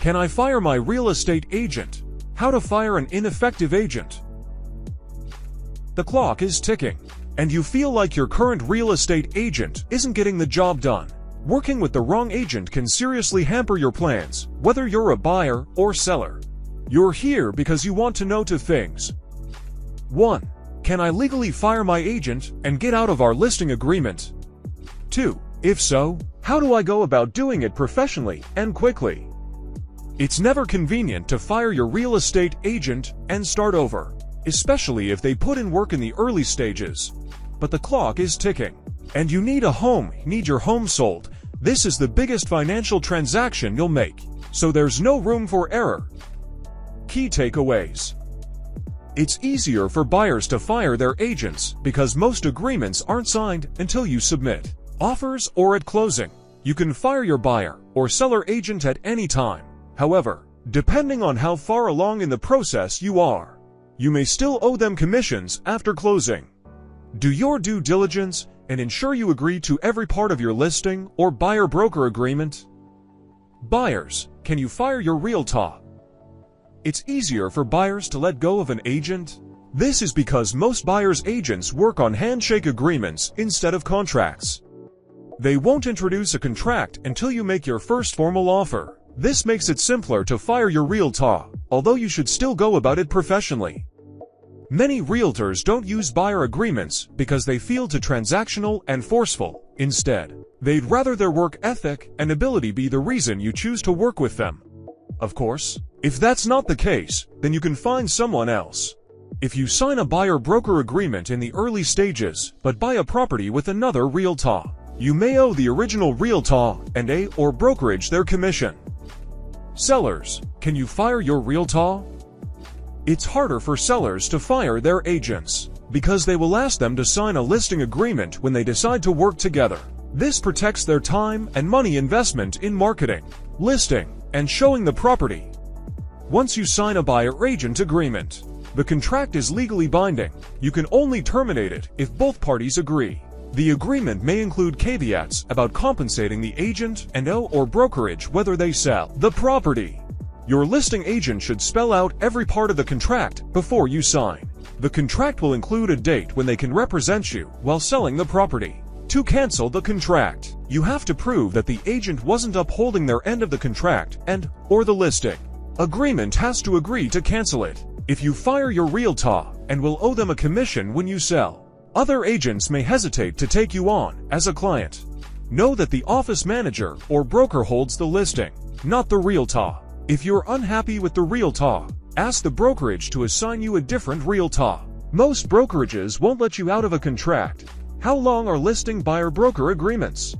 Can I fire my real estate agent? How to fire an ineffective agent. The clock is ticking, and you feel like your current real estate agent isn't getting the job done. Working with the wrong agent can seriously hamper your plans, whether you're a buyer or seller. You're here because you want to know two things. 1. Can I legally fire my agent and get out of our listing agreement? 2. If so, how do I go about doing it professionally and quickly? It's never convenient to fire your real estate agent and start over, especially if they put in work in the early stages. But the clock is ticking, and you need a home, need your home sold. This is the biggest financial transaction you'll make, so there's no room for error. Key takeaways. It's easier for buyers to fire their agents because most agreements aren't signed until you submit offers or at closing. You can fire your buyer or seller agent at any time. However, depending on how far along in the process you are, you may still owe them commissions after closing. Do your due diligence and ensure you agree to every part of your listing or buyer-broker agreement. Buyers, can you fire your realtor? It's easier for buyers to let go of an agent. This is because most buyers' agents work on handshake agreements instead of contracts. They won't introduce a contract until you make your first formal offer. This makes it simpler to fire your realtor, although you should still go about it professionally. Many realtors don't use buyer agreements because they feel too transactional and forceful. Instead, they'd rather their work ethic and ability be the reason you choose to work with them. Of course, if that's not the case, then you can find someone else. If you sign a buyer-broker agreement in the early stages but buy a property with another realtor, you may owe the original realtor and or brokerage their commission. Sellers, can you fire your realtor? It's harder for sellers to fire their agents because they will ask them to sign a listing agreement when they decide to work together. This protects their time and money investment in marketing, listing, and showing the property. Once you sign a buyer-agent agreement, the contract is legally binding. You can only terminate it if both parties agree. The agreement may include caveats about compensating the agent and or brokerage whether they sell the property. Your listing agent should spell out every part of the contract before you sign. The contract will include a date when they can represent you while selling the property. To cancel the contract, you have to prove that the agent wasn't upholding their end of the contract or the listing agreement has to agree to cancel it. If you fire your realtor and will owe them a commission when you sell, other agents may hesitate to take you on as a client. Know that the office manager or broker holds the listing, not the realtor. If you're unhappy with the realtor, ask the brokerage to assign you a different realtor. Most brokerages won't let you out of a contract. How long are listing buyer-broker agreements?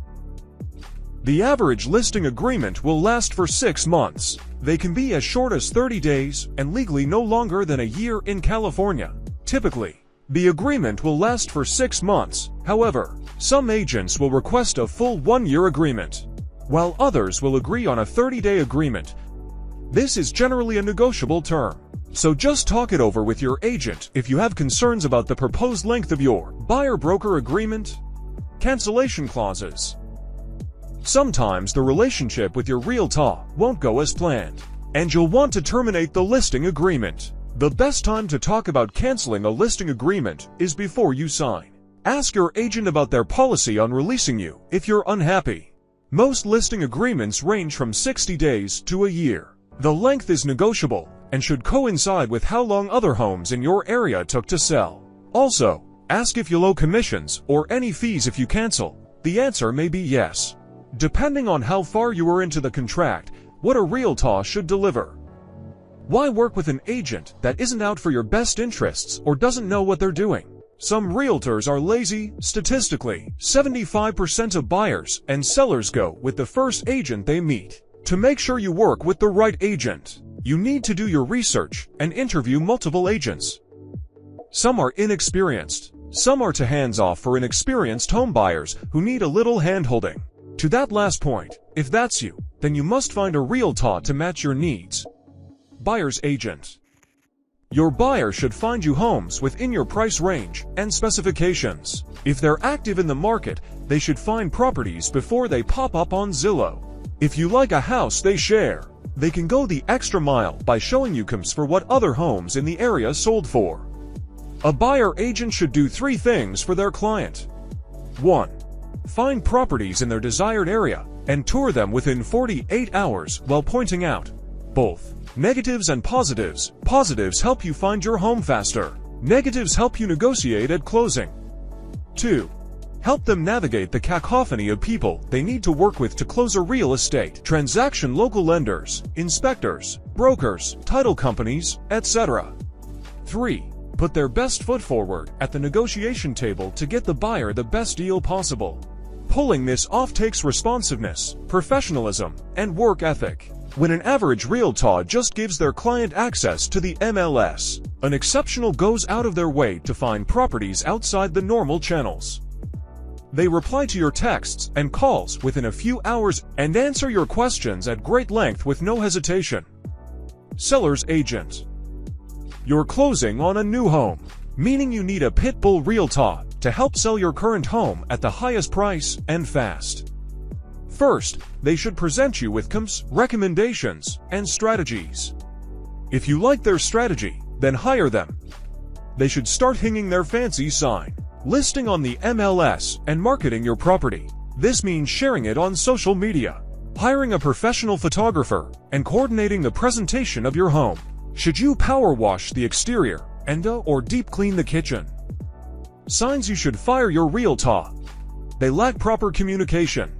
The average listing agreement will last for 6 months. They can be as short as 30 days and legally no longer than a year in California. Typically, the agreement will last for 6 months. However, some agents will request a full 1-year agreement, while others will agree on a 30-day agreement. This is generally a negotiable term, so just talk it over with your agent if you have concerns about the proposed length of your buyer-broker agreement. Cancellation clauses. Sometimes the relationship with your realtor won't go as planned, and you'll want to terminate the listing agreement. The best time to talk about canceling a listing agreement is before you sign. Ask your agent about their policy on releasing you if you're unhappy. Most listing agreements range from 60 days to a year. The length is negotiable and should coincide with how long other homes in your area took to sell. Also, ask if you'll owe commissions or any fees if you cancel. The answer may be yes, depending on how far you are into the contract, what a realtor should deliver. Why work with an agent that isn't out for your best interests or doesn't know what they're doing? Some realtors are lazy. Statistically, 75% of buyers and sellers go with the first agent they meet. To make sure you work with the right agent, you need to do your research and interview multiple agents. Some are inexperienced. Some are too hands-off for inexperienced home buyers who need a little hand-holding. To that last point, if that's you, then you must find a realtor to match your needs. Buyer's agent. Your buyer should find you homes within your price range and specifications. If they're active in the market, they should find properties before they pop up on Zillow. If you like a house they share, They can go the extra mile by showing you comps for what other homes in the area sold for. A buyer agent should do 3 things for their client. 1. Find properties in their desired area and tour them within 48 hours while pointing out both negatives and positives. Positives help you find your home faster. Negatives help you negotiate at closing. 2. Help them navigate the cacophony of people they need to work with to close a real estate transaction: local lenders, inspectors, brokers, title companies, etc. 3. Put their best foot forward at the negotiation table to get the buyer the best deal possible. Pulling this off takes responsiveness, professionalism, and work ethic. When an average realtor just gives their client access to the MLS, an exceptional goes out of their way to find properties outside the normal channels. They reply to your texts and calls within a few hours and answer your questions at great length with no hesitation. Seller's agent. You're closing on a new home, meaning you need a pit bull realtor to help sell your current home at the highest price and fast. First, they should present you with comps, recommendations, and strategies. If you like their strategy, then hire them. They should start hanging their fancy sign, listing on the MLS, and marketing your property. This means sharing it on social media, hiring a professional photographer, and coordinating the presentation of your home. Should you power wash the exterior, or deep clean the kitchen? Signs you should fire your realtor. They lack proper communication.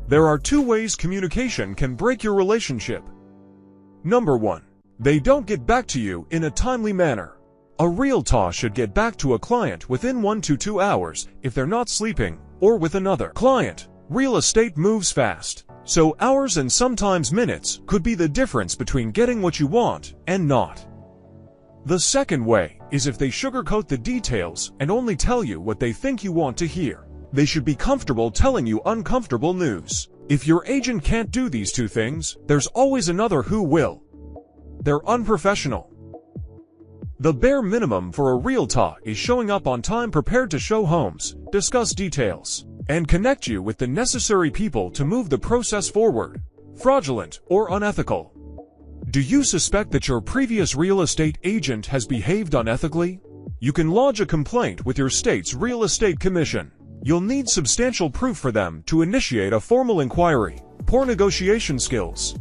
There are 2 ways communication can break your relationship. Number 1. They don't get back to you in a timely manner. A realtor should get back to a client within 1 to 2 hours if they're not sleeping or with another client. Real estate moves fast, so hours and sometimes minutes could be the difference between getting what you want and not. The second way is if they sugarcoat the details and only tell you what they think you want to hear. They should be comfortable telling you uncomfortable news. If your agent can't do these 2 things, there's always another who will. They're unprofessional. The bare minimum for a realtor is showing up on time, prepared to show homes, discuss details, and connect you with the necessary people to move the process forward. Fraudulent or unethical. Do you suspect that your previous real estate agent has behaved unethically? You can lodge a complaint with your state's real estate commission. You'll need substantial proof for them to initiate a formal inquiry. Poor negotiation skills.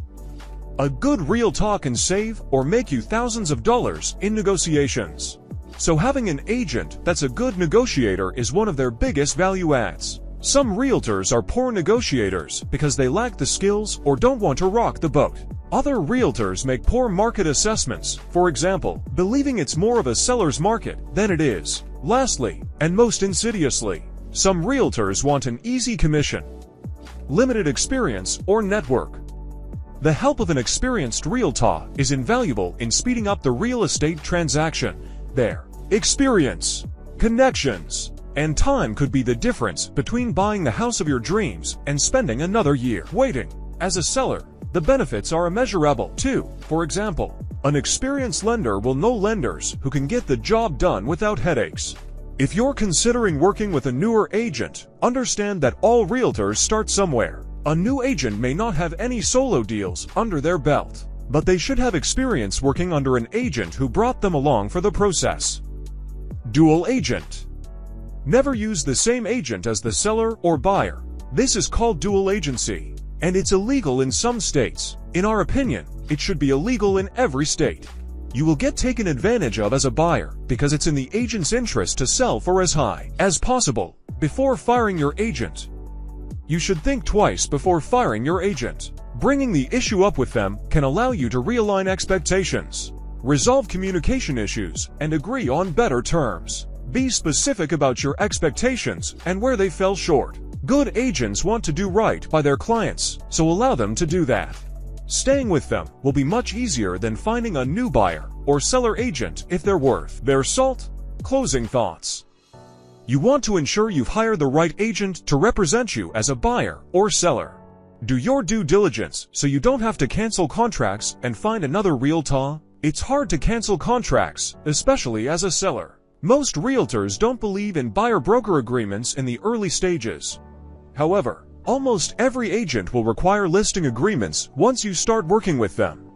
A good realtor can save or make you thousands of dollars in negotiations. So having an agent that's a good negotiator is one of their biggest value adds. Some realtors are poor negotiators because they lack the skills or don't want to rock the boat. Other realtors make poor market assessments, for example, believing it's more of a seller's market than it is. Lastly, and most insidiously, some realtors want an easy commission, limited experience, or network. The help of an experienced realtor is invaluable in speeding up the real estate transaction. Their experience, connections, and time could be the difference between buying the house of your dreams and spending another year waiting. As a seller, the benefits are immeasurable too. For example, an experienced lender will know lenders who can get the job done without headaches. If you're considering working with a newer agent, understand that all realtors start somewhere. A new agent may not have any solo deals under their belt, but they should have experience working under an agent who brought them along for the process. Dual agent. Never use the same agent as the seller or buyer. This is called dual agency, and it's illegal in some states. In our opinion, it should be illegal in every state. You will get taken advantage of as a buyer because it's in the agent's interest to sell for as high as possible. Before firing your agent, you should think twice before firing your agent. Bringing the issue up with them can allow you to realign expectations, resolve communication issues, and agree on better terms. Be specific about your expectations and where they fell short. Good agents want to do right by their clients, so allow them to do that. Staying with them will be much easier than finding a new buyer or seller agent if they're worth their salt. Closing thoughts. You want to ensure you've hired the right agent to represent you as a buyer or seller. Do your due diligence so you don't have to cancel contracts and find another realtor. It's hard to cancel contracts, especially as a seller. Most realtors don't believe in buyer-broker agreements in the early stages. However, Almost every agent will require listing agreements once you start working with them.